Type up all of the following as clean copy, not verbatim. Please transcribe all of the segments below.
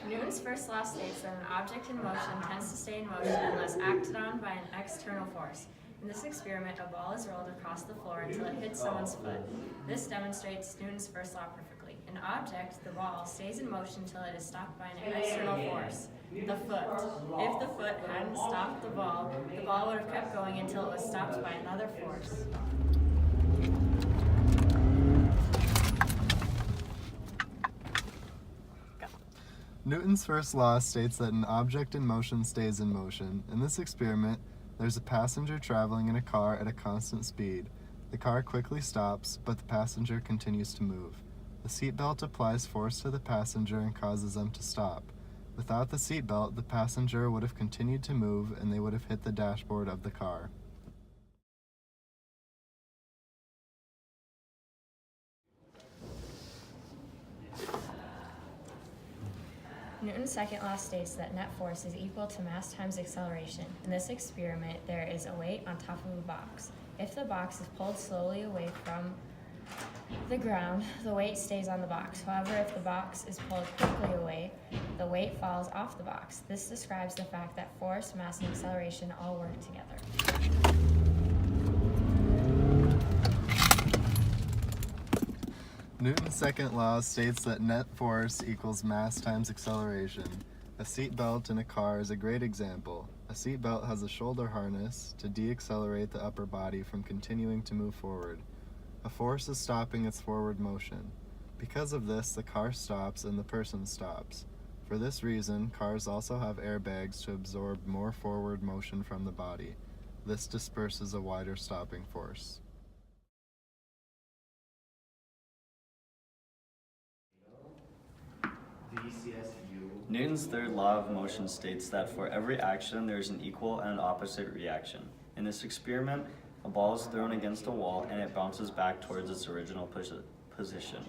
Newton's first law states that an object in motion tends to stay in motion unless acted on by an external force. In this experiment, a ball is rolled across the floor until it hits someone's foot. This demonstrates Newton's first law perfectly. An object, the ball, stays in motion until it is stopped by an external force, the foot. If the foot hadn't stopped the ball would have kept going until it was stopped by another force. Newton's first law states that an object in motion stays in motion. In this experiment, there's a passenger traveling in a car at a constant speed. The car quickly stops, but the passenger continues to move. The seatbelt applies force to the passenger and causes them to stop. Without the seatbelt, the passenger would have continued to move and they would have hit the dashboard of the car. Newton's second law states that net force is equal to mass times acceleration. In this experiment, there is a weight on top of a box. If the box is pulled slowly away from the ground, the weight stays on the box. However, if the box is pulled quickly away, the weight falls off the box. This describes the fact that force, mass, and acceleration all work together. Newton's second law states that net force equals mass times acceleration. A seatbelt in a car is a great example. A seatbelt has a shoulder harness to deaccelerate the upper body from continuing to move forward. A force is stopping its forward motion. Because of this, the car stops and the person stops. For this reason, cars also have airbags to absorb more forward motion from the body. This disperses a wider stopping force. Newton's third law of motion states that for every action there is an equal and an opposite reaction. In this experiment, a ball is thrown against a wall and it bounces back towards its original position.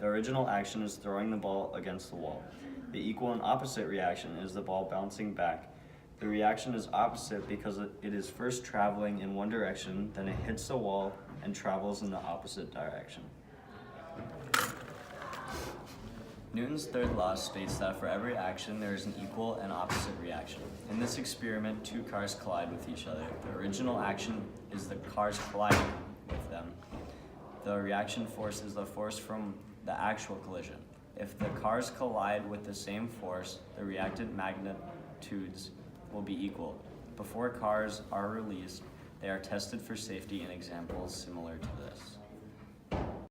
The original action is throwing the ball against the wall. The equal and opposite reaction is the ball bouncing back. The reaction is opposite because it is first traveling in one direction, then it hits the wall and travels in the opposite direction. Newton's third law states that for every action there is an equal and opposite reaction. In this experiment, two cars collide with each other. The original action is the cars colliding with them. The reaction force is the force from the actual collision. If the cars collide with the same force, the reactant magnitudes will be equal. Before cars are released, they are tested for safety in examples similar to this.